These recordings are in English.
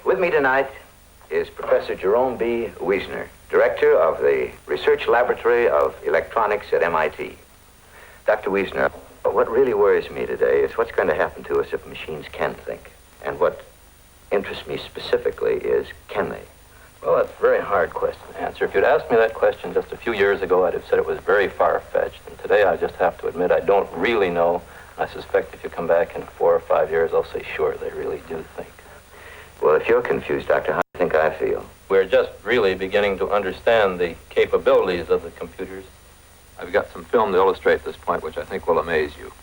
With me tonight is Professor Jerome B. Wiesner, Director of the Research Laboratory of Electronics at MIT. Dr. Wiesner, what really worries me today is what's going to happen to us if machines can think. And what interests me specifically is, can they? Well, that's a very hard question to answer. If you'd asked me that question just a few years ago, I'd have said it was very far-fetched. And today I just have to admit I don't really know. I suspect if you come back in 4 or 5 years, I'll say, sure, they really do think. Well, if you're confused, Doctor, how do you think I feel? We're just really beginning to understand the capabilities of the computers. I've got some film to illustrate this point, which I think will amaze you.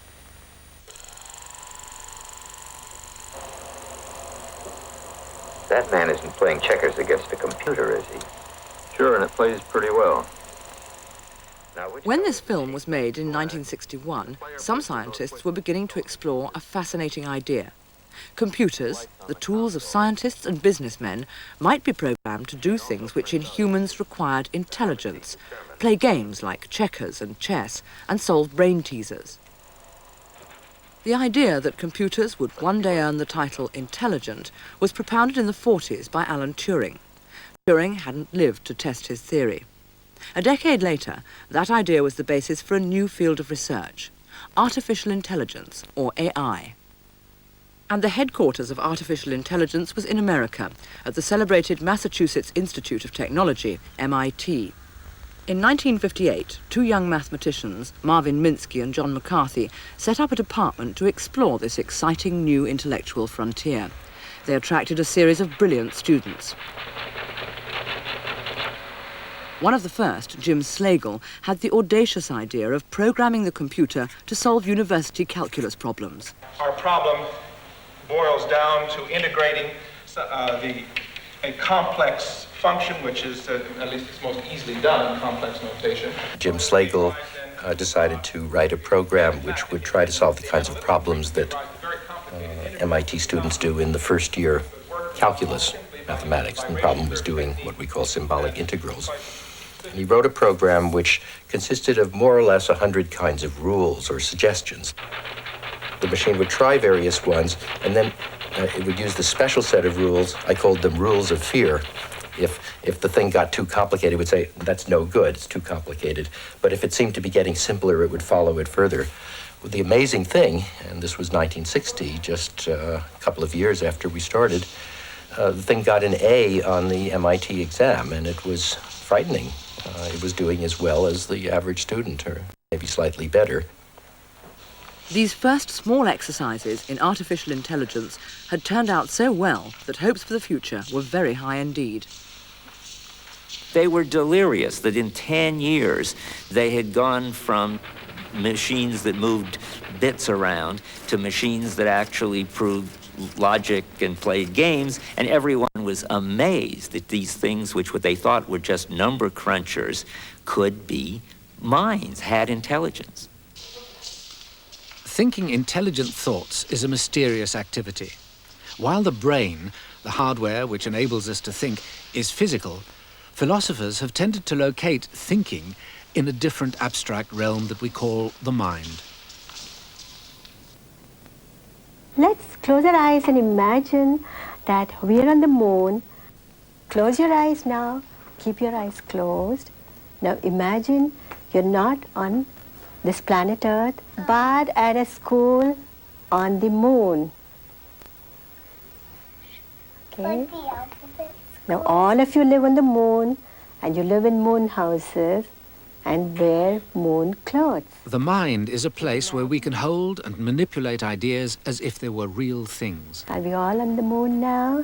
That man isn't playing checkers against a computer, is he? Sure, and it plays pretty well. When this film was made in 1961, some scientists were beginning to explore a fascinating idea. Computers, the tools of scientists and businessmen, might be programmed to do things which in humans required intelligence, play games like checkers and chess, and solve brain teasers. The idea that computers would one day earn the title intelligent was propounded in the 40s by Alan Turing. Turing hadn't lived to test his theory. A decade later, that idea was the basis for a new field of research, artificial intelligence, or AI. And the headquarters of artificial intelligence was in America, at the celebrated Massachusetts Institute of Technology, MIT. In 1958, 2 young mathematicians, Marvin Minsky and John McCarthy, set up a department to explore this exciting new intellectual frontier. They attracted a series of brilliant students. One of the first, Jim Slagle, had the audacious idea of programming the computer to solve university calculus problems. Our problem boils down to integrating a complex function, which is, at least it's most easily done in complex notation. Jim Slagle decided to write a program which would try to solve the kinds of problems that MIT students do in the first year calculus mathematics. And the problem was doing what we call symbolic integrals. And he wrote a program which consisted of more or less 100 kinds of rules or suggestions. The machine would try various ones, and then it would use the special set of rules. I called them rules of fear. If the thing got too complicated, it would say, that's no good, it's too complicated. But if it seemed to be getting simpler, it would follow it further. Well, the amazing thing, and this was 1960, just a couple of years after we started, the thing got an A on the MIT exam, and it was frightening. It was doing as well as the average student, or maybe slightly better. These first small exercises in artificial intelligence had turned out so well that hopes for the future were very high indeed. They were delirious that in 10 years they had gone from machines that moved bits around to machines that actually proved logic and played games, and everyone was amazed that these things, which what they thought were just number crunchers, could be minds, had intelligence. Thinking intelligent thoughts is a mysterious activity. While the brain, the hardware which enables us to think, is physical, philosophers have tended to locate thinking in a different abstract realm that we call the mind. Let's close our eyes and imagine that we're on the moon. Close your eyes now. Keep your eyes closed. Now imagine you're not on this planet Earth, but at a school on the moon. Okay? Now all of you live on the moon, and you live in moon houses and wear moon clothes. The mind is a place where we can hold and manipulate ideas as if they were real things. Are we all on the moon now?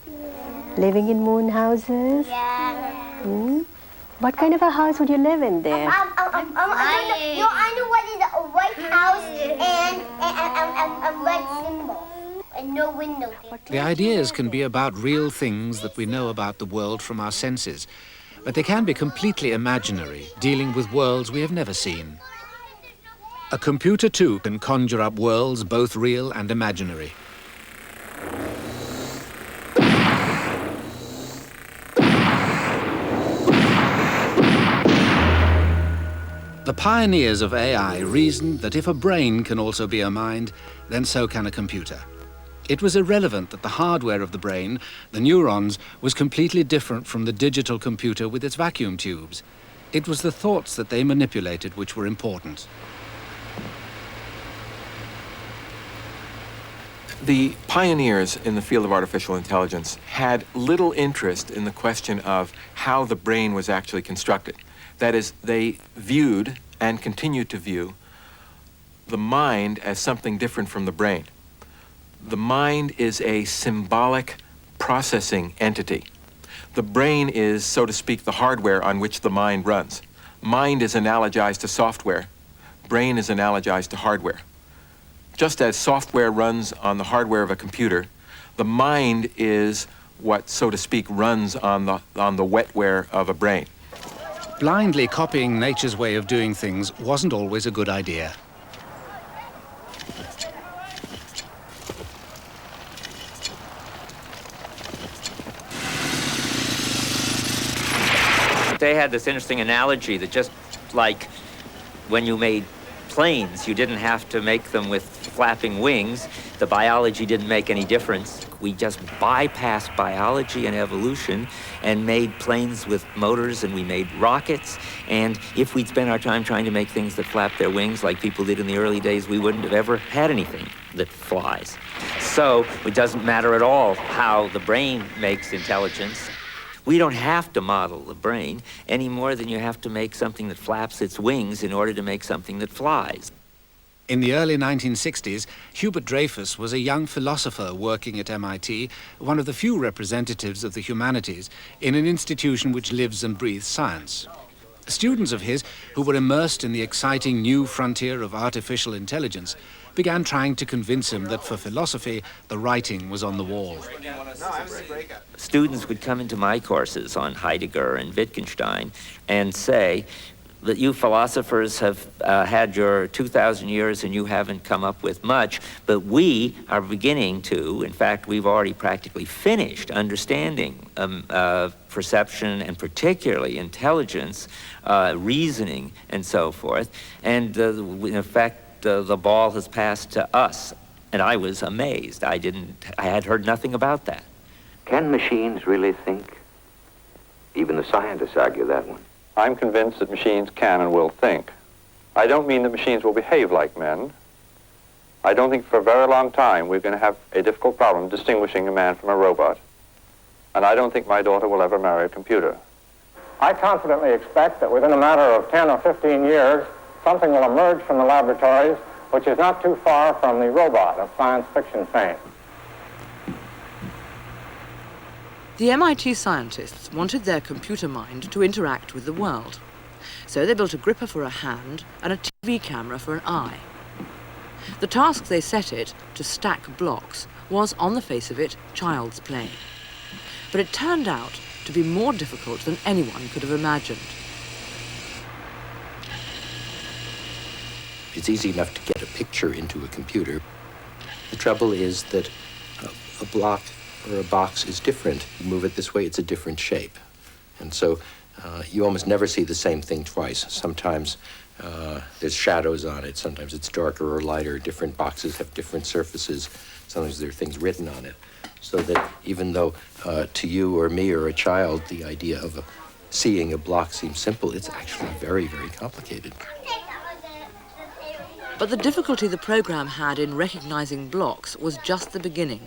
Yeah. Living in moon houses? Yeah. Hmm? What kind of a house would you live in there? I know what is a white house and a red symbol. And no window. The ideas can be about real things that we know about the world from our senses, but they can be completely imaginary, dealing with worlds we have never seen. A computer, too, can conjure up worlds both real and imaginary. The pioneers of AI reasoned that if a brain can also be a mind, then so can a computer. It was irrelevant that the hardware of the brain, the neurons, was completely different from the digital computer with its vacuum tubes. It was the thoughts that they manipulated which were important. The pioneers in the field of artificial intelligence had little interest in the question of how the brain was actually constructed. That is, they viewed and continued to view the mind as something different from the brain. The mind is a symbolic processing entity. The brain is, so to speak, the hardware on which the mind runs. Mind is analogized to software. Brain is analogized to hardware. Just as software runs on the hardware of a computer, the mind is what, so to speak, runs on the wetware of a brain. Blindly copying nature's way of doing things wasn't always a good idea. They had this interesting analogy that just like when you made planes, you didn't have to make them with flapping wings. The biology didn't make any difference. We just bypassed biology and evolution and made planes with motors, and we made rockets. And if we'd spent our time trying to make things that flap their wings like people did in the early days, we wouldn't have ever had anything that flies. So it doesn't matter at all how the brain makes intelligence. We don't have to model the brain any more than you have to make something that flaps its wings in order to make something that flies. In the early 1960s, Hubert Dreyfus was a young philosopher working at MIT, one of the few representatives of the humanities in an institution which lives and breathes science. Students of his, who were immersed in the exciting new frontier of artificial intelligence, began trying to convince him that for philosophy, the writing was on the wall. Students would come into my courses on Heidegger and Wittgenstein and say that you philosophers have had your 2,000 years and you haven't come up with much, but we are beginning to, in fact, we've already practically finished understanding perception and particularly intelligence, reasoning, and so forth. And in fact, the ball has passed to us. And I was amazed. I had heard nothing about that. Can machines really think? Even the scientists argue that one. I'm convinced that machines can and will think. I don't mean that machines will behave like men. I don't think for a very long time we're going to have a difficult problem distinguishing a man from a robot. And I don't think my daughter will ever marry a computer. I confidently expect that within a matter of 10 or 15 years, something will emerge from the laboratories which is not too far from the robot of science fiction fame. The MIT scientists wanted their computer mind to interact with the world. So they built a gripper for a hand and a TV camera for an eye. The task they set it, to stack blocks, was, on the face of it, child's play. But it turned out to be more difficult than anyone could have imagined. It's easy enough to get a picture into a computer. The trouble is that a block or a box is different. You move it this way, it's a different shape. And so you almost never see the same thing twice. Sometimes there's shadows on it, sometimes it's darker or lighter. Different boxes have different surfaces. Sometimes there are things written on it. So that even though to you or me or a child, the idea of seeing a block seems simple, it's actually very, very complicated. But the difficulty the program had in recognizing blocks was just the beginning.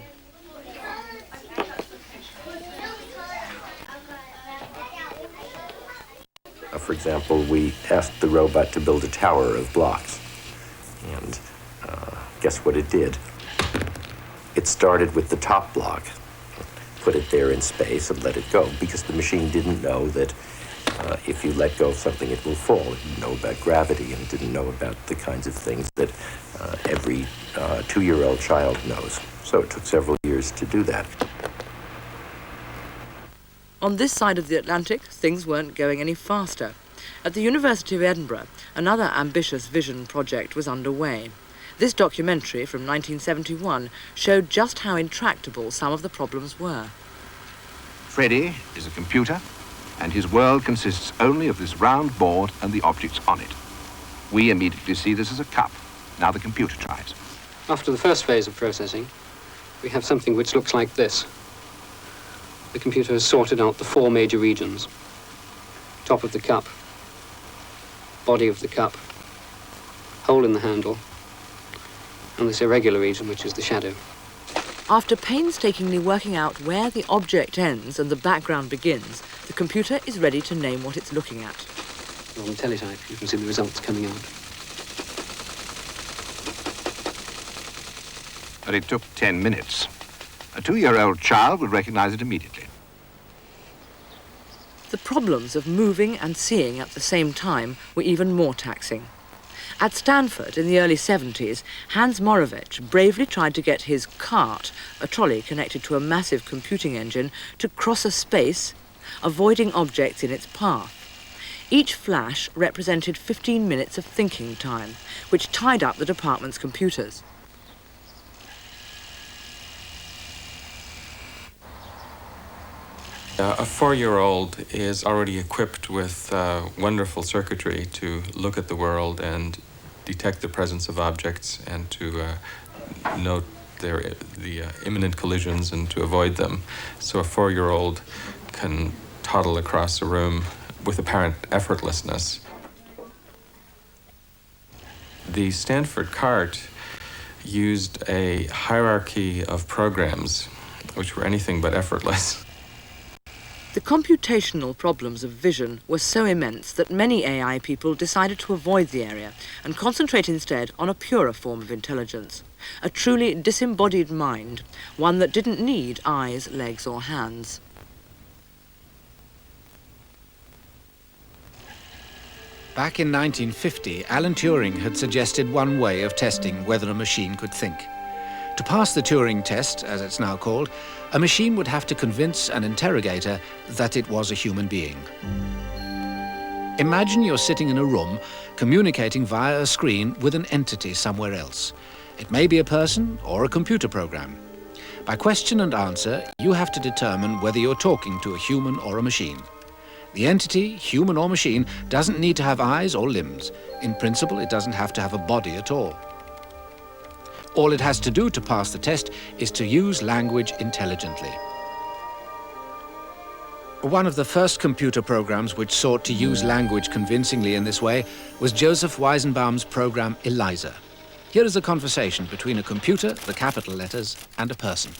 For example, we asked the robot to build a tower of blocks. And guess what it did? It started with the top block, put it there in space and let it go, because the machine didn't know that if you let go of something, it will fall. It didn't know about gravity, and it didn't know about the kinds of things that every 2-year-old child knows. So it took several years to do that. On this side of the Atlantic, things weren't going any faster. At the University of Edinburgh, another ambitious vision project was underway. This documentary from 1971 showed just how intractable some of the problems were. Freddy is a computer, and his world consists only of this round board and the objects on it. We immediately see this as a cup. Now the computer tries. After the first phase of processing, we have something which looks like this. The computer has sorted out the 4 major regions. Top of the cup, body of the cup, hole in the handle, and this irregular region, which is the shadow. After painstakingly working out where the object ends and the background begins, the computer is ready to name what it's looking at. On the teletype, you can see the results coming out. But it took 10 minutes. A 2-year-old child would recognize it immediately. The problems of moving and seeing at the same time were even more taxing. At Stanford in the early 70s, Hans Moravec bravely tried to get his cart, a trolley connected to a massive computing engine, to cross a space, avoiding objects in its path. Each flash represented 15 minutes of thinking time, which tied up the department's computers. A 4-year-old is already equipped with wonderful circuitry to look at the world and detect the presence of objects and to note the imminent collisions and to avoid them. So a 4-year-old can toddle across a room with apparent effortlessness. The Stanford cart used a hierarchy of programs which were anything but effortless. The computational problems of vision were so immense that many AI people decided to avoid the area and concentrate instead on a purer form of intelligence, a truly disembodied mind, one that didn't need eyes, legs, or hands. Back in 1950, Alan Turing had suggested one way of testing whether a machine could think. To pass the Turing test, as it's now called, a machine would have to convince an interrogator that it was a human being. Imagine you're sitting in a room, communicating via a screen with an entity somewhere else. It may be a person or a computer program. By question and answer, you have to determine whether you're talking to a human or a machine. The entity, human or machine, doesn't need to have eyes or limbs. In principle, it doesn't have to have a body at all. All it has to do to pass the test is to use language intelligently. One of the first computer programs which sought to use language convincingly in this way was Joseph Weizenbaum's program ELIZA. Here is a conversation between a computer, the capital letters, and a person.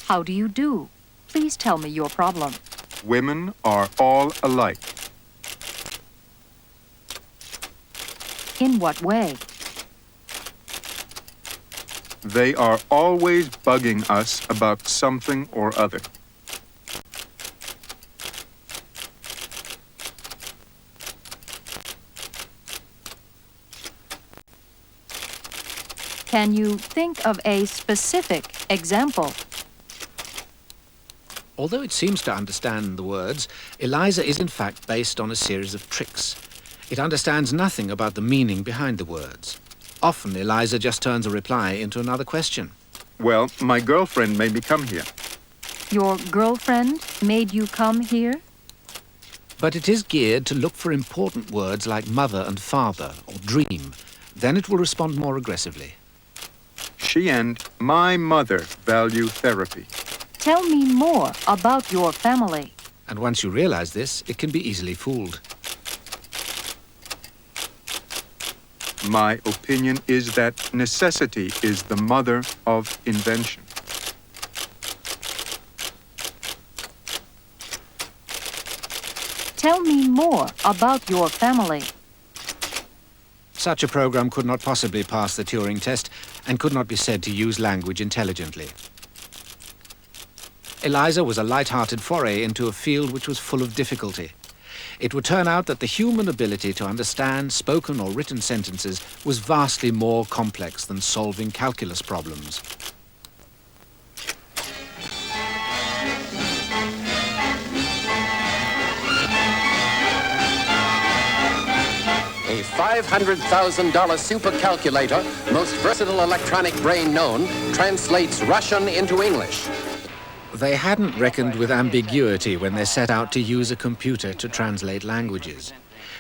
How do you do? Please tell me your problem. Women are all alike. In what way? They are always bugging us about something or other. Can you think of a specific example? Although it seems to understand the words, ELIZA is in fact based on a series of tricks. It understands nothing about the meaning behind the words. Often, ELIZA just turns a reply into another question. Well, my girlfriend made me come here. Your girlfriend made you come here? But it is geared to look for important words like mother and father or dream. Then it will respond more aggressively. She and my mother value therapy. Tell me more about your family. And once you realize this, it can be easily fooled. My opinion is that necessity is the mother of invention. Tell me more about your family. Such a program could not possibly pass the Turing test and could not be said to use language intelligently. ELIZA was a light-hearted foray into a field which was full of difficulty. It would turn out that the human ability to understand spoken or written sentences was vastly more complex than solving calculus problems. A $500,000 supercalculator, most versatile electronic brain known, translates Russian into English. They hadn't reckoned with ambiguity when they set out to use a computer to translate languages.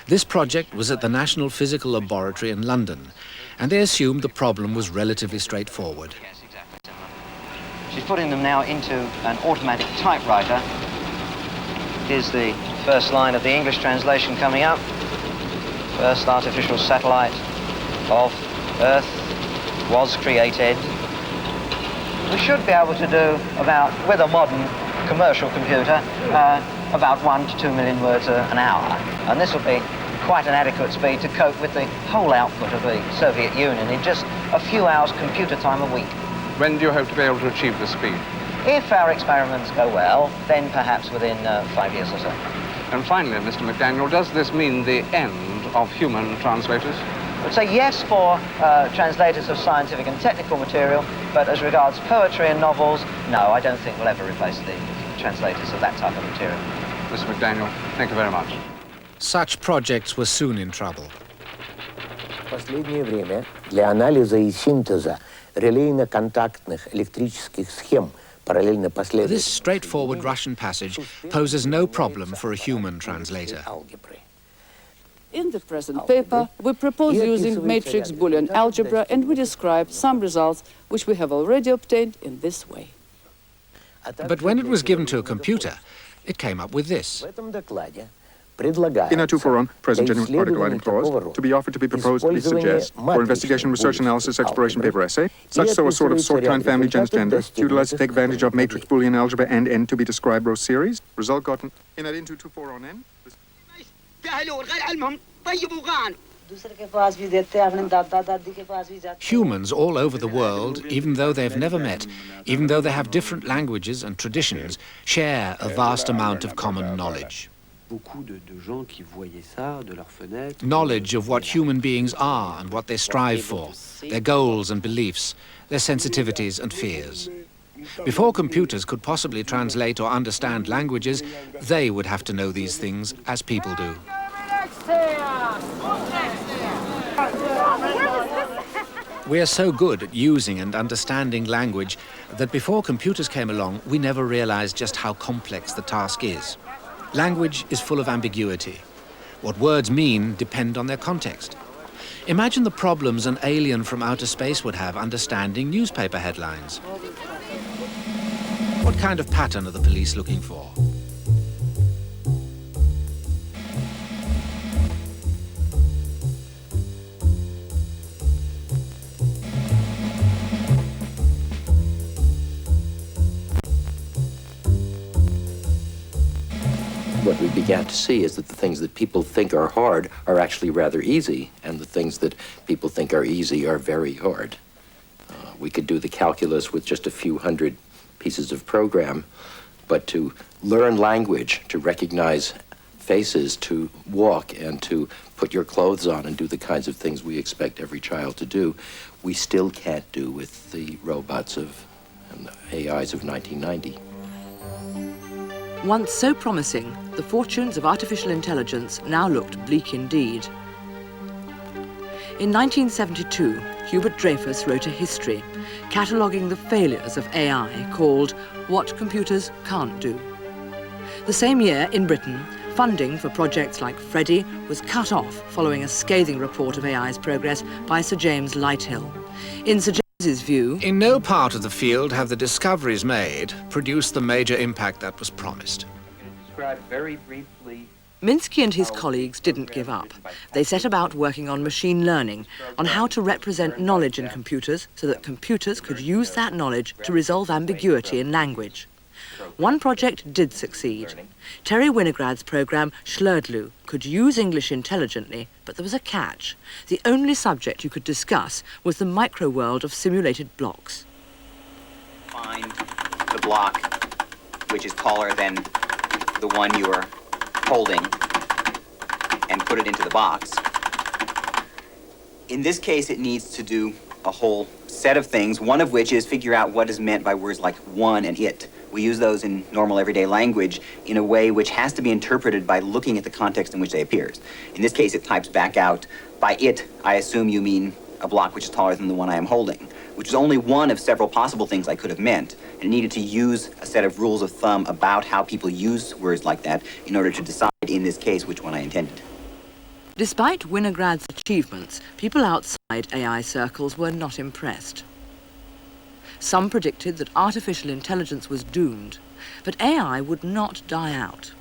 This project was at the National Physical Laboratory in London, and they assumed the problem was relatively straightforward. She's putting them now into an automatic typewriter. Here's the first line of the English translation coming up. First artificial satellite of Earth was created. We should be able to do about, with a modern commercial computer, about 1 to 2 million words an hour. And this will be quite an adequate speed to cope with the whole output of the Soviet Union in just a few hours computer time a week. When do you hope to be able to achieve this speed? If our experiments go well, then perhaps within 5 years or so. And finally, Mr. McDaniel, does this mean the end of human translators? I would say yes for translators of scientific and technical material, but as regards poetry and novels, no, I don't think we'll ever replace the translators of that type of material. Mr. McDaniel, thank you very much. Such projects were soon in trouble. В последнее время для анализа и синтеза релейно-контактных электрических схем параллельно последовательным... This straightforward Russian passage poses no problem for a human translator. In the present paper, we propose using matrix Boolean algebra, and we describe some results which we have already obtained in this way. But when it was given to a computer, it came up with this. In our 241, present genuine article item clause, to be offered to be proposed, please suggest, for investigation, research, analysis, exploration, paper, essay, such so a sort of sort, kind, family, gens, gender, to utilize to take advantage of matrix Boolean algebra and n to be described row series, result gotten in at into 224 on n. Humans all over the world, even though they've never met, even though they have different languages and traditions, share a vast amount of common knowledge. Knowledge of what human beings are and what they strive for, their goals and beliefs, their sensitivities and fears. Before computers could possibly translate or understand languages, they would have to know these things as people do. We are so good at using and understanding language that before computers came along, we never realized just how complex the task is. Language is full of ambiguity. What words mean depend on their context. Imagine the problems an alien from outer space would have understanding newspaper headlines. What kind of pattern are the police looking for? What we began to see is that the things that people think are hard are actually rather easy, and the things that people think are easy are very hard. We could do the calculus with just a few hundred pieces of program, but to learn language, to recognize faces, to walk, and to put your clothes on and do the kinds of things we expect every child to do, we still can't do with the robots of and the AIs of 1990. Once so promising, the fortunes of artificial intelligence now looked bleak indeed. In 1972, Hubert Dreyfus wrote a history, cataloguing the failures of AI called What Computers Can't Do. The same year, in Britain, funding for projects like Freddy was cut off following a scathing report of AI's progress by Sir James Lighthill. In Sir James's view, in no part of the field have the discoveries made produced the major impact that was promised. Describe very briefly. Minsky and his colleagues didn't give up. They set about working on machine learning, on how to represent knowledge in computers so that computers could use that knowledge to resolve ambiguity in language. One project did succeed. Terry Winograd's program, Schlerdlu, could use English intelligently, but there was a catch. The only subject you could discuss was the micro-world of simulated blocks. Find the block which is taller than the one you are holding and put it into the box. In this case, it needs to do a whole set of things, one of which is figure out what is meant by words like one and it. We use those in normal everyday language in a way which has to be interpreted by looking at the context in which they appear. In this case, it types back out, by it, I assume you mean a block which is taller than the one I am holding, which is only one of several possible things I could have meant, and it needed to use a set of rules of thumb about how people use words like that in order to decide, in this case, which one I intended. Despite Winograd's achievements, people outside AI circles were not impressed. Some predicted that artificial intelligence was doomed, but AI would not die out.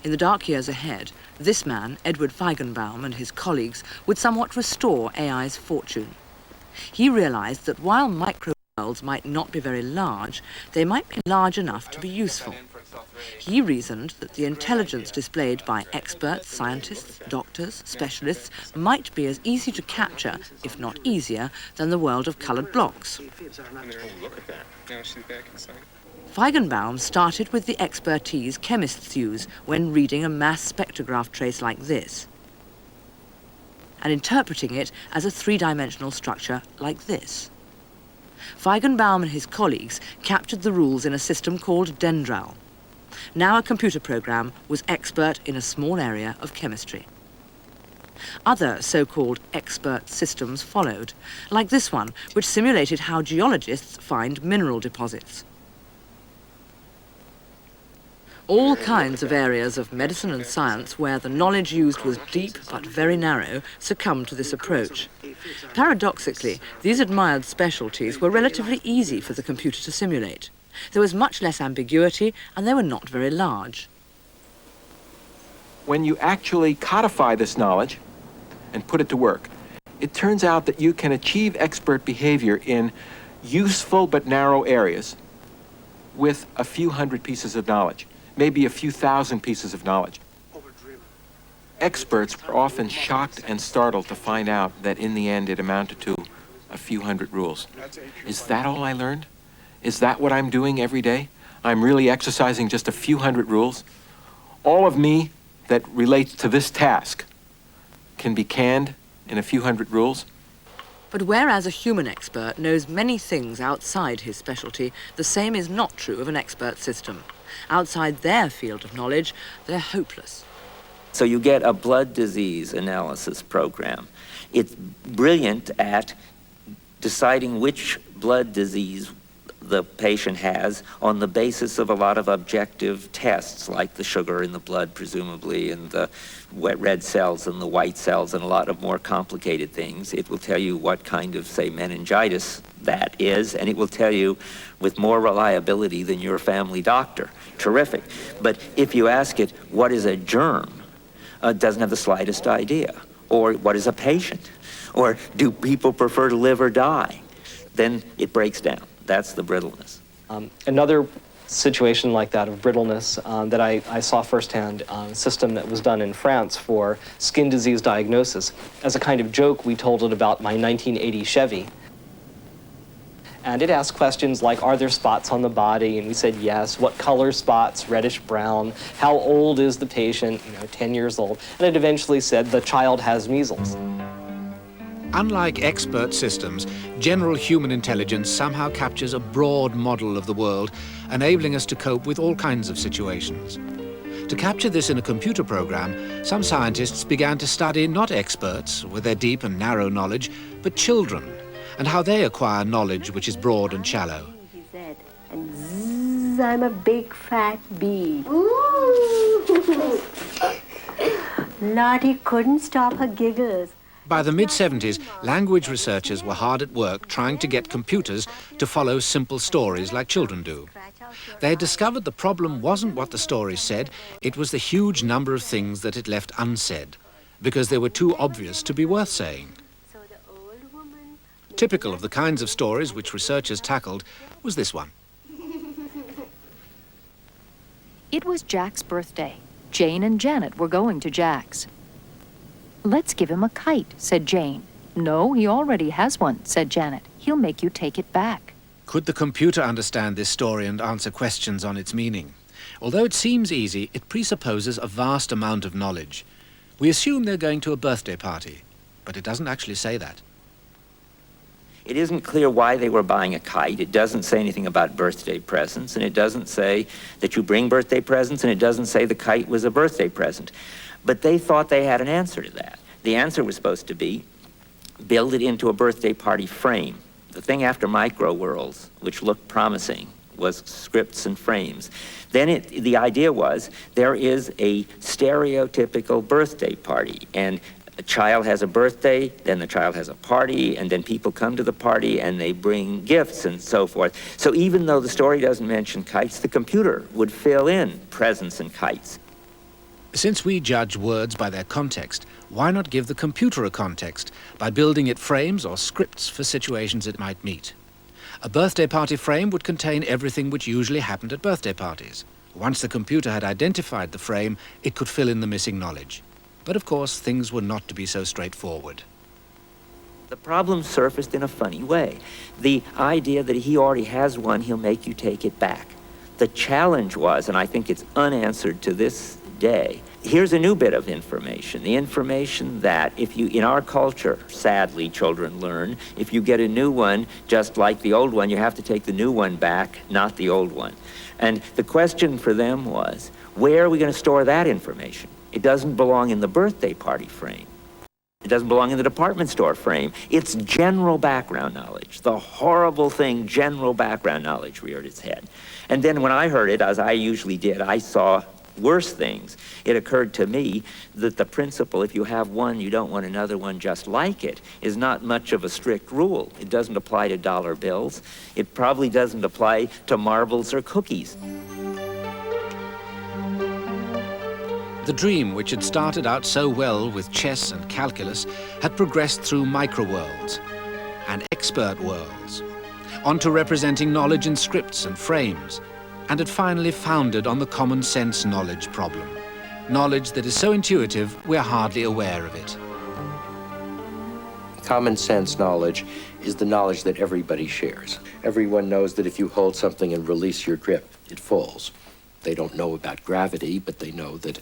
In the dark years ahead, this man, Edward Feigenbaum, and his colleagues would somewhat restore AI's fortune. He realized that while micro-worlds might not be very large, they might be large enough to be useful. He reasoned that the intelligence displayed by experts, scientists, doctors, specialists might be as easy to capture, if not easier, than the world of colored blocks. Feigenbaum started with the expertise chemists use when reading a mass spectrograph trace like this, and interpreting it as a three-dimensional structure like this. Feigenbaum and his colleagues captured the rules in a system called Dendral. Now a computer program was expert in a small area of chemistry. Other so-called expert systems followed, like this one, which simulated how geologists find mineral deposits. All kinds of areas of medicine and science where the knowledge used was deep but very narrow succumbed to this approach. Paradoxically, these admired specialties were relatively easy for the computer to simulate. There was much less ambiguity, and they were not very large. When you actually codify this knowledge and put it to work, it turns out that you can achieve expert behavior in useful but narrow areas with a few hundred pieces of knowledge, maybe a few thousand pieces of knowledge. Experts were often shocked and startled to find out that in the end it amounted to a few hundred rules. Is that all I learned? Is that what I'm doing every day? I'm really exercising just a few hundred rules? All of me that relates to this task can be canned in a few hundred rules? But whereas a human expert knows many things outside his specialty, the same is not true of an expert system. Outside their field of knowledge, they're hopeless. So you get a blood disease analysis program. It's brilliant at deciding which blood disease the patient has on the basis of a lot of objective tests, like the sugar in the blood, presumably, and the red cells and the white cells, and a lot of more complicated things. It will tell you what kind of, say, meningitis that is, and it will tell you with more reliability than your family doctor. Terrific. But if you ask it, what is a germ? It doesn't have the slightest idea. Or what is a patient? Or do people prefer to live or die? Then it breaks down. That's the brittleness. Another situation like that of brittleness that I saw firsthand, a system that was done in France for skin disease diagnosis. As a kind of joke, we told it about my 1980 Chevy. And it asked questions like, are there spots on the body? And we said yes. What color spots? Reddish brown. How old is the patient? 10 years old. And it eventually said the child has measles. Unlike expert systems, general human intelligence somehow captures a broad model of the world, enabling us to cope with all kinds of situations. To capture this in a computer program, some scientists began to study not experts with their deep and narrow knowledge, but children, and how they acquire knowledge which is broad and shallow. He said, and zzz, I'm a big fat bee. Lottie couldn't stop her giggles. By the mid-70s, language researchers were hard at work trying to get computers to follow simple stories like children do. They had discovered the problem wasn't what the stories said, it was the huge number of things that it left unsaid, because they were too obvious to be worth saying. Typical of the kinds of stories which researchers tackled was this one. It was Jack's birthday. Jane and Janet were going to Jack's. Let's give him a kite, said Jane. No, he already has one, said Janet. He'll make you take it back. Could the computer understand this story and answer questions on its meaning? Although it seems easy, it presupposes a vast amount of knowledge. We assume they're going to a birthday party, but it doesn't actually say that. It isn't clear why they were buying a kite. It doesn't say anything about birthday presents, and it doesn't say that you bring birthday presents, and it doesn't say the kite was a birthday present. But they thought they had an answer to that. The answer was supposed to be, build it into a birthday party frame. The thing after Micro Worlds, which looked promising, was scripts and frames. Then the idea was, there is a stereotypical birthday party, and A child has a birthday, then the child has a party, and then people come to the party and they bring gifts and so forth. So even though the story doesn't mention kites, the computer would fill in presents and kites. Since we judge words by their context, why not give the computer a context by building it frames or scripts for situations it might meet? A birthday party frame would contain everything which usually happened at birthday parties. Once the computer had identified the frame, it could fill in the missing knowledge. But of course, things were not to be so straightforward. The problem surfaced in a funny way. The idea that he already has one, he'll make you take it back. The challenge was, and I think it's unanswered to this day, here's a new bit of information. The information that if you, in our culture, sadly, children learn, if you get a new one, just like the old one, you have to take the new one back, not the old one. And the question for them was, where are we going to store that information? It doesn't belong in the birthday party frame. It doesn't belong in the department store frame. It's general background knowledge. The horrible thing, general background knowledge, reared its head. And then when I heard it, as I usually did, I saw worse things. It occurred to me that the principle, if you have one, you don't want another one just like it, is not much of a strict rule. It doesn't apply to dollar bills. It probably doesn't apply to marbles or cookies. The dream, which had started out so well with chess and calculus, had progressed through microworlds and expert worlds, onto representing knowledge in scripts and frames, and had finally founded on the common sense knowledge problem. Knowledge that is so intuitive, we're hardly aware of it. Common sense knowledge is the knowledge that everybody shares. Everyone knows that if you hold something and release your grip, it falls. They don't know about gravity, but they know that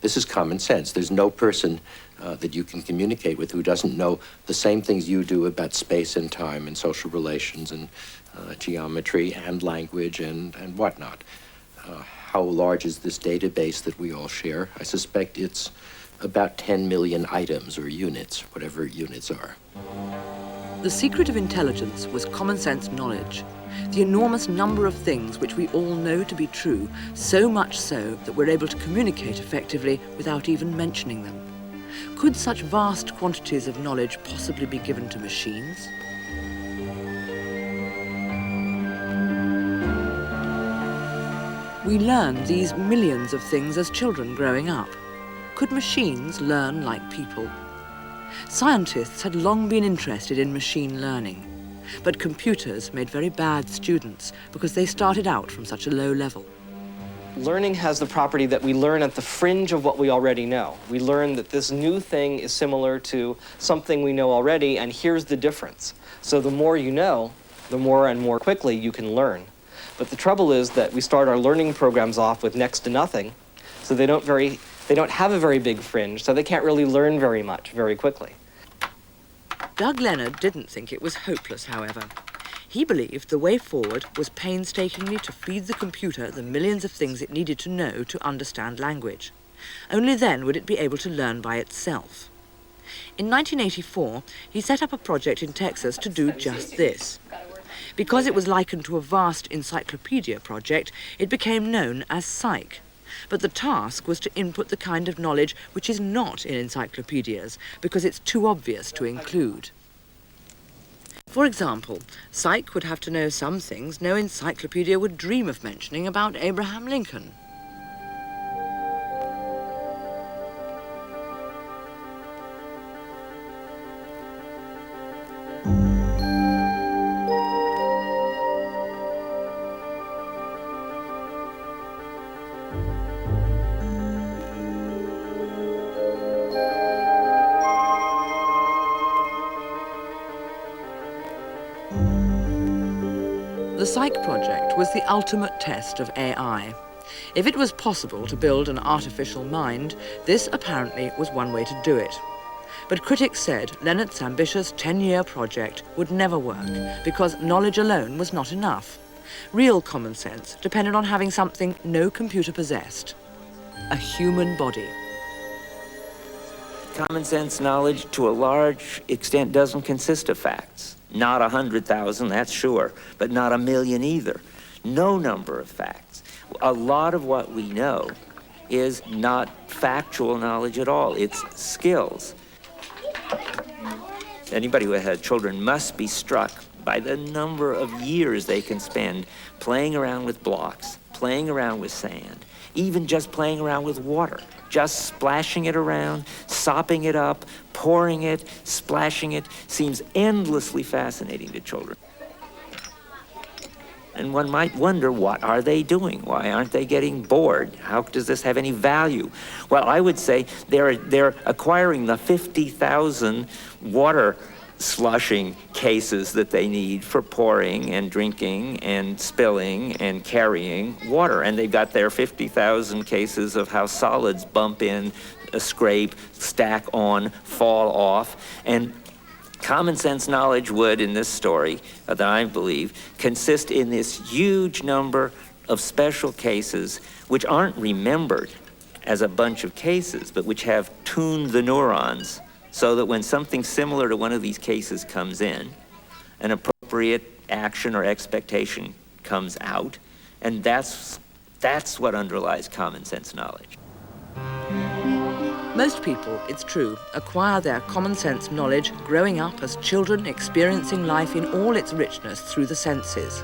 this is common sense. There's no person that you can communicate with who doesn't know the same things you do about space and time and social relations and geometry and language and whatnot. How large is this database that we all share? I suspect it's about 10 million items or units, whatever units are. The secret of intelligence was common sense knowledge. The enormous number of things which we all know to be true, so much so that we're able to communicate effectively without even mentioning them. Could such vast quantities of knowledge possibly be given to machines? We learn these millions of things as children growing up. Could machines learn like people? Scientists had long been interested in machine learning. But computers made very bad students because they started out from such a low level. Learning has the property that we learn at the fringe of what we already know. We learn that this new thing is similar to something we know already, and here's the difference. So the more you know, the more and more quickly you can learn. But the trouble is that we start our learning programs off with next to nothing, so they don't have a very big fringe, so they can't really learn very much very quickly. Doug Leonard didn't think it was hopeless, however. He believed the way forward was painstakingly to feed the computer the millions of things it needed to know to understand language. Only then would it be able to learn by itself. In 1984, he set up a project in Texas to do just this. Because it was likened to a vast encyclopedia project, it became known as Psych. But the task was to input the kind of knowledge which is not in encyclopedias, because it's too obvious to include. For example, Psych would have to know some things no encyclopedia would dream of mentioning about Abraham Lincoln. The Psych project was the ultimate test of AI. If it was possible to build an artificial mind, this apparently was one way to do it. But critics said Leonard's ambitious 10-year project would never work because knowledge alone was not enough. Real common sense depended on having something no computer possessed: a human body. Common sense knowledge, to a large extent, doesn't consist of facts. Not 100,000, that's sure, but not 1,000,000 either. No number of facts. A lot of what we know is not factual knowledge at all. It's skills. Anybody who had children must be struck by the number of years they can spend playing around with blocks, playing around with sand, even just playing around with water, just splashing it around, sopping it up, pouring it, splashing it, seems endlessly fascinating to children. And one might wonder, what are they doing? Why aren't they getting bored? How does this have any value? Well, I would say they're acquiring the 50,000 water slushing cases that they need for pouring and drinking and spilling and carrying water. And they've got their 50,000 cases of how solids bump in, scrape, stack on, fall off. And common sense knowledge would, in this story, that I believe, consist in this huge number of special cases which aren't remembered as a bunch of cases, but which have tuned the neurons so that when something similar to one of these cases comes in, an appropriate action or expectation comes out, and that's what underlies common sense knowledge. Most people, it's true, acquire their common sense knowledge growing up as children experiencing life in all its richness through the senses.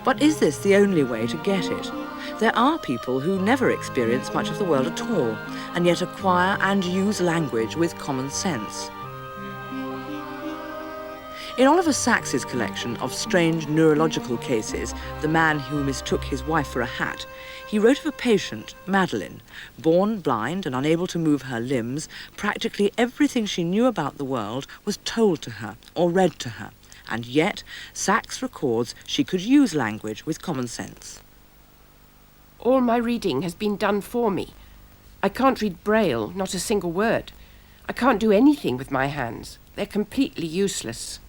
But is this the only way to get it? There are people who never experience much of the world at all, and yet acquire and use language with common sense. In Oliver Sacks's collection of strange neurological cases, The Man Who Mistook His Wife for a Hat, he wrote of a patient, Madeline, born blind and unable to move her limbs. Practically everything she knew about the world was told to her or read to her, and yet Sacks records she could use language with common sense. All my reading has been done for me. I can't read Braille, not a single word. I can't do anything with my hands. They're completely useless.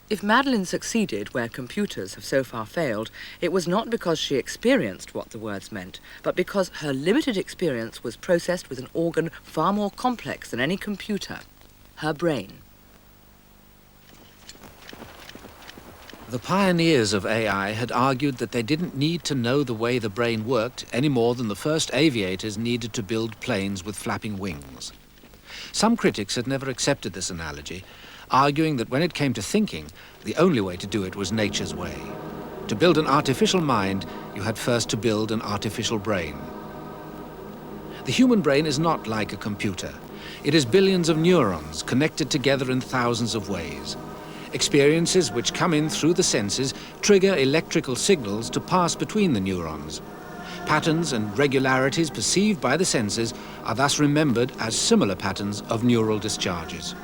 If Madeline succeeded where computers have so far failed, it was not because she experienced what the words meant, but because her limited experience was processed with an organ far more complex than any computer, her brain. The pioneers of AI had argued that they didn't need to know the way the brain worked any more than the first aviators needed to build planes with flapping wings. Some critics had never accepted this analogy, arguing that when it came to thinking, the only way to do it was nature's way. To build an artificial mind, you had first to build an artificial brain. The human brain is not like a computer. It is billions of neurons connected together in thousands of ways. Experiences which come in through the senses trigger electrical signals to pass between the neurons. Patterns and regularities perceived by the senses are thus remembered as similar patterns of neural discharges.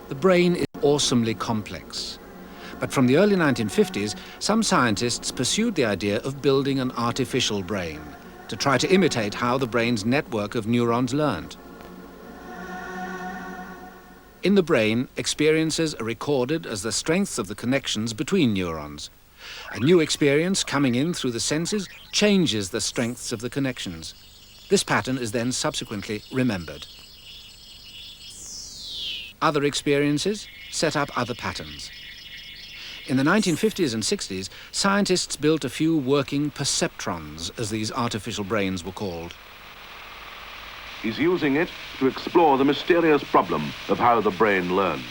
The brain is awesomely complex. But from the early 1950s, some scientists pursued the idea of building an artificial brain to try to imitate how the brain's network of neurons learned. In the brain, experiences are recorded as the strengths of the connections between neurons. A new experience coming in through the senses changes the strengths of the connections. This pattern is then subsequently remembered. Other experiences set up other patterns. In the 1950s and 60s, scientists built a few working perceptrons, as these artificial brains were called. He's using it to explore the mysterious problem of how the brain learns.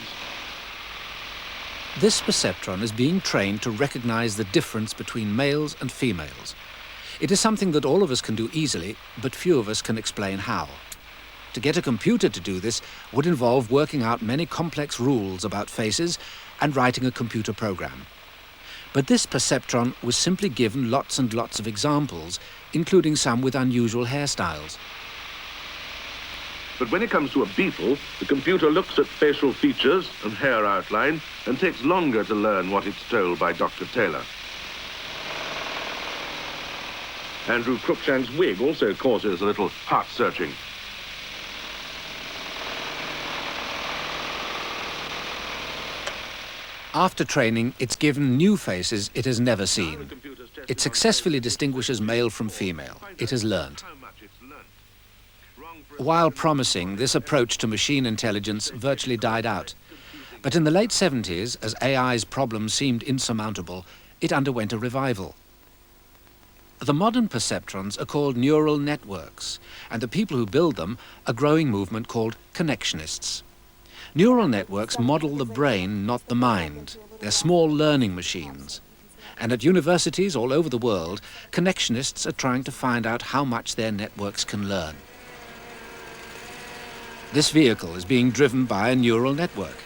This perceptron is being trained to recognize the difference between males and females. It is something that all of us can do easily, but few of us can explain how. To get a computer to do this would involve working out many complex rules about faces and writing a computer program. But this perceptron was simply given lots and lots of examples, including some with unusual hairstyles. But when it comes to a beetle, the computer looks at facial features and hair outline and takes longer to learn what it's told by Dr. Taylor. Andrew Cruikshank's wig also causes a little heart-searching. After training, it's given new faces it has never seen. It successfully distinguishes male from female. It has learned. While promising, this approach to machine intelligence virtually died out. But in the late 70s, as AI's problems seemed insurmountable, it underwent a revival. The modern perceptrons are called neural networks, and the people who build them a growing movement called connectionists. Neural networks model the brain, not the mind. They're small learning machines. And at universities all over the world, connectionists are trying to find out how much their networks can learn. This vehicle is being driven by a neural network.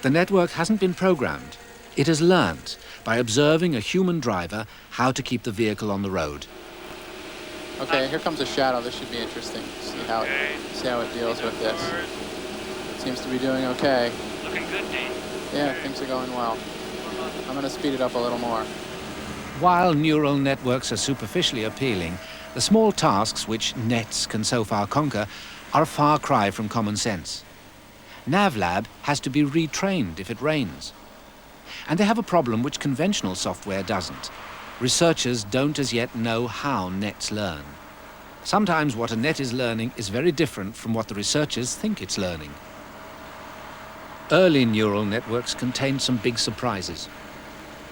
The network hasn't been programmed. It has learned, by observing a human driver, how to keep the vehicle on the road. Okay, here comes a shadow. This should be interesting. See how it deals with this. It seems to be doing okay. Looking good, Dean. Yeah, things are going well. I'm going to speed it up a little more. While neural networks are superficially appealing, the small tasks which nets can so far conquer are a far cry from common sense. NavLab has to be retrained if it rains. And they have a problem which conventional software doesn't. Researchers don't as yet know how nets learn. Sometimes what a net is learning is very different from what the researchers think it's learning. Early neural networks contained some big surprises.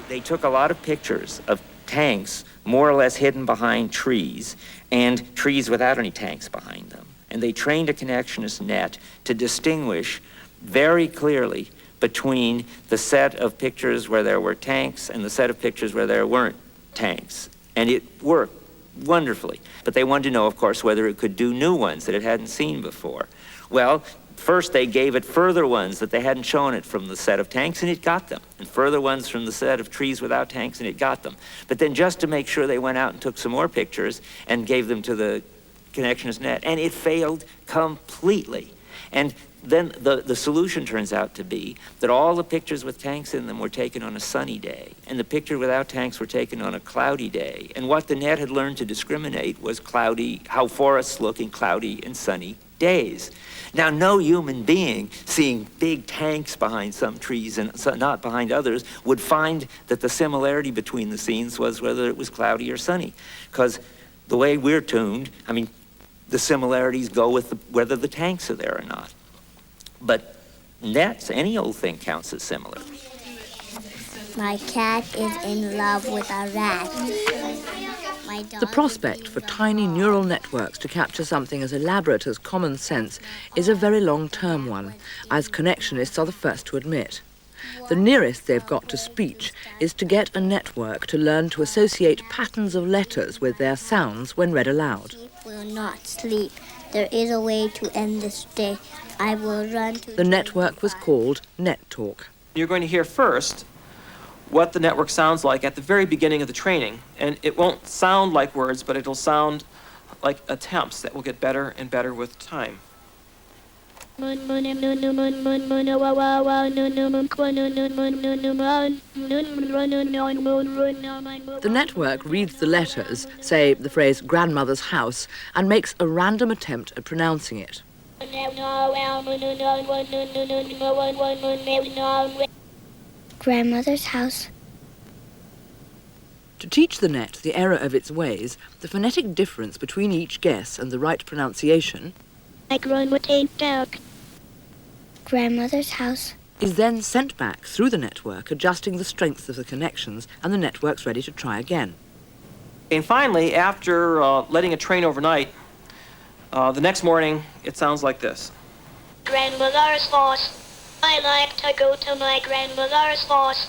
They took a lot of pictures of tanks more or less hidden behind trees and trees without any tanks behind them. And they trained a connectionist net to distinguish very clearly between the set of pictures where there were tanks and the set of pictures where there weren't tanks. And it worked wonderfully. But they wanted to know, of course, whether it could do new ones that it hadn't seen before. Well, first they gave it further ones that they hadn't shown it from the set of tanks, and it got them. And further ones from the set of trees without tanks, and it got them. But then just to make sure, they went out and took some more pictures and gave them to the connectionist net, and it failed completely. And then the solution turns out to be that all the pictures with tanks in them were taken on a sunny day, and the picture without tanks were taken on a cloudy day. And what the net had learned to discriminate was cloudy, how forests look in cloudy and sunny days. Now, no human being seeing big tanks behind some trees and not behind others would find that the similarity between the scenes was whether it was cloudy or sunny. Because the way we're tuned, I mean, the similarities go with whether the tanks are there or not. But nets, any old thing counts as similar. My cat is in love with a rat. The prospect for tiny neural networks to capture something as elaborate as common sense is a very long-term one, as connectionists are the first to admit. The nearest they've got to speech is to get a network to learn to associate patterns of letters with their sounds when read aloud. Will not sleep. There is a way to end this day. I will run to... The network was called NetTalk. You're going to hear first what the network sounds like at the very beginning of the training. And it won't sound like words, but it'll sound like attempts that will get better and better with time. The network reads the letters, say the phrase grandmother's house, and makes a random attempt at pronouncing it. Grandmother's house. To teach the net the error of its ways, the phonetic difference between each guess and the right pronunciation Grandmother's house is then sent back through the network, adjusting the strength of the connections, and the network's ready to try again. And finally, after letting it train overnight, the next morning, it sounds like this. Grandmother's house. I like to go to my grandmother's house.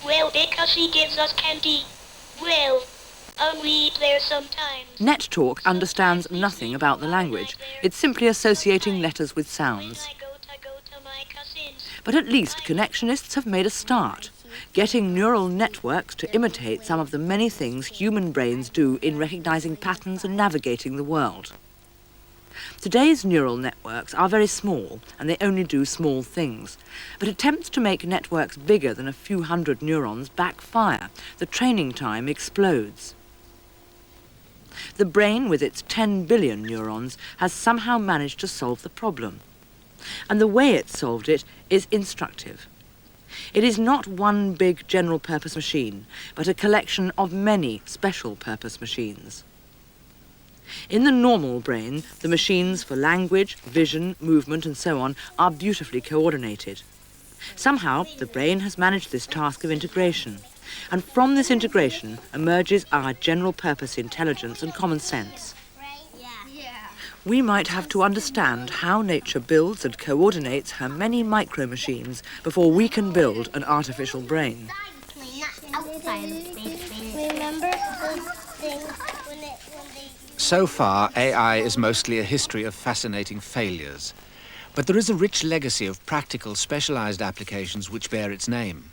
Well, because she gives us candy. Well, we eat there sometimes. NetTalk understands nothing about the language. It's simply associating letters with sounds. But at least connectionists have made a start, getting neural networks to imitate some of the many things human brains do in recognizing patterns and navigating the world. Today's neural networks are very small, and they only do small things. But attempts to make networks bigger than a few hundred neurons backfire. The training time explodes. The brain, with its 10 billion neurons, has somehow managed to solve the problem. And the way it solved it is instructive. It is not one big general-purpose machine, but a collection of many special-purpose machines. In the normal brain, the machines for language, vision, movement, and so on are beautifully coordinated. Somehow, the brain has managed this task of integration. And from this integration emerges our general purpose intelligence and common sense. We might have to understand how nature builds and coordinates her many micro-machines before we can build an artificial brain. So far, AI is mostly a history of fascinating failures. But there is a rich legacy of practical, specialized applications which bear its name.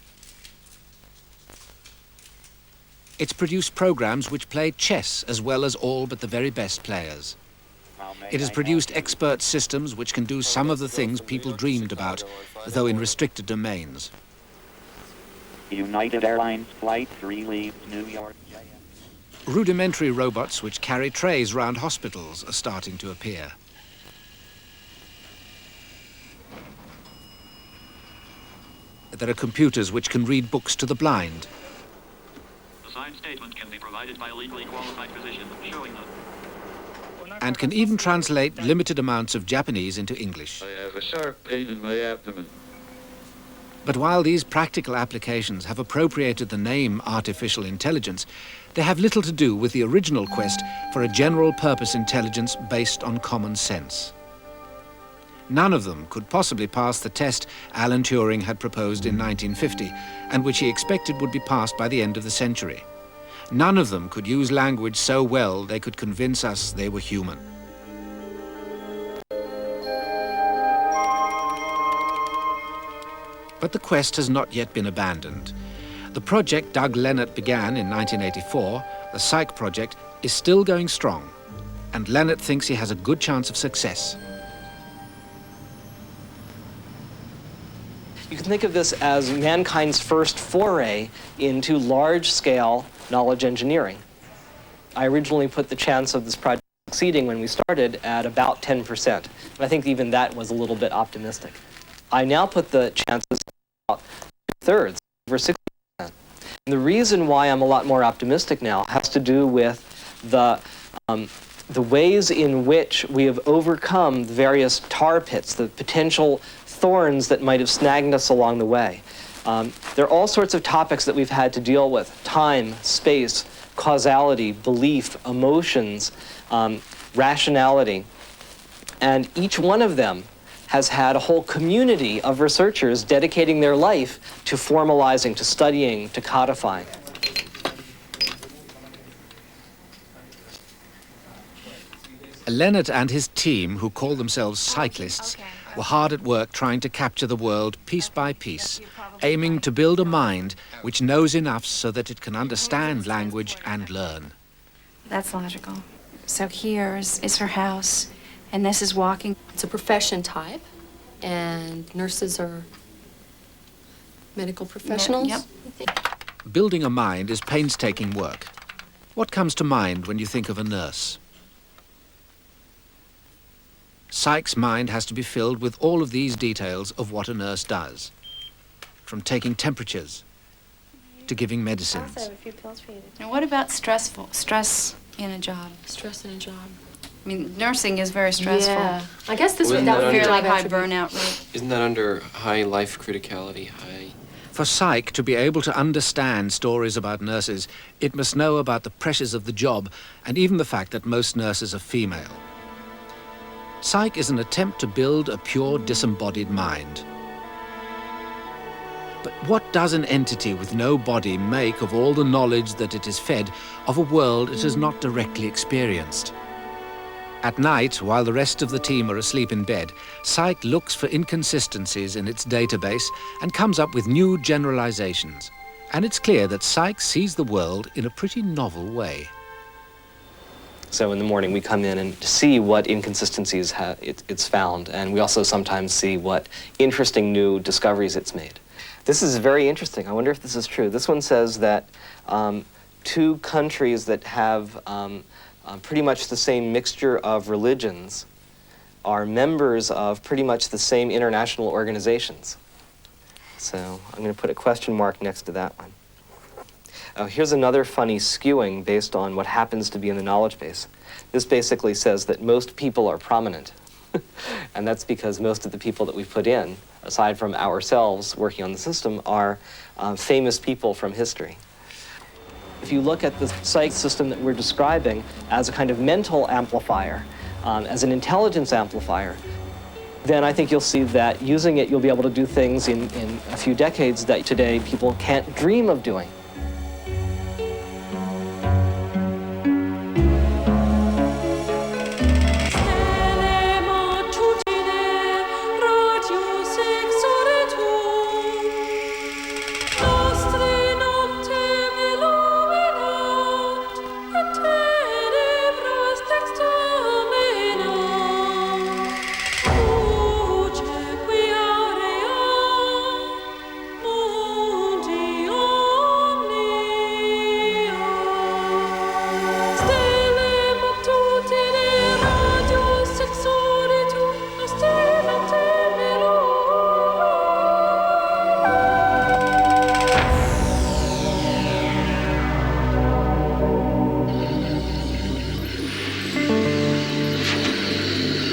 It's produced programs which play chess as well as all but the very best players. It has produced expert systems which can do some of the things people dreamed about, though in restricted domains. United Airlines Flight 3 leaves New York. Rudimentary robots which carry trays round hospitals are starting to appear. There are computers which can read books to the blind. The signed statement can be provided by a legally qualified physician showing them. And can even translate limited amounts of Japanese into English. I have a sharp pain in my abdomen. But while these practical applications have appropriated the name artificial intelligence, they have little to do with the original quest for a general-purpose intelligence based on common sense. None of them could possibly pass the test Alan Turing had proposed in 1950, and which he expected would be passed by the end of the century. None of them could use language so well they could convince us they were human. But the quest has not yet been abandoned. The project Doug Lenert began in 1984, the Psyche project, is still going strong, and Lenert thinks he has a good chance of success. You can think of this as mankind's first foray into large-scale knowledge engineering. I originally put the chance of this project succeeding when we started at about 10%. And I think even that was a little bit optimistic. I now put the chances about 2/3, over 60%. And the reason why I'm a lot more optimistic now has to do with the ways in which we have overcome the various tar pits, the potential thorns that might have snagged us along the way. There are all sorts of topics that we've had to deal with: time, space, causality, belief, emotions, rationality. And each one of them has had a whole community of researchers dedicating their life to formalizing, to studying, to codifying. Lenert and his team, who call themselves cyclists, were hard at work trying to capture the world piece by piece, aiming to build a mind which knows enough so that it can understand language and learn. That's logical. So here is her house, and this is walking. It's a profession type, and nurses are medical professionals. Yep. Building a mind is painstaking work. What comes to mind when you think of a nurse? Psyche's mind has to be filled with all of these details of what a nurse does, from taking temperatures to giving medicines. I have a few pills for you. And what about stress in a job? Stress in a job. I mean, nursing is very stressful. Yeah. I guess this would that be fairly like high burnout rate. Isn't that under high life criticality? For Psyche to be able to understand stories about nurses, it must know about the pressures of the job and even the fact that most nurses are female. Psyche is an attempt to build a pure disembodied mind. But what does an entity with no body make of all the knowledge that it is fed of a world it has not directly experienced? At night, while the rest of the team are asleep in bed, Psyche looks for inconsistencies in its database and comes up with new generalizations. And it's clear that Psyche sees the world in a pretty novel way. So in the morning we come in and see what inconsistencies it's found, and we also sometimes see what interesting new discoveries it's made. This is very interesting. I wonder if this is true. This one says that two countries that have pretty much the same mixture of religions are members of pretty much the same international organizations. So I'm going to put a question mark next to that one. Here's another funny skewing based on what happens to be in the knowledge base. This basically says that most people are prominent. And that's because most of the people that we put in, aside from ourselves working on the system, are famous people from history. If you look at the psych system that we're describing as a kind of mental amplifier, as an intelligence amplifier, then I think you'll see that using it, you'll be able to do things in a few decades that today people can't dream of doing.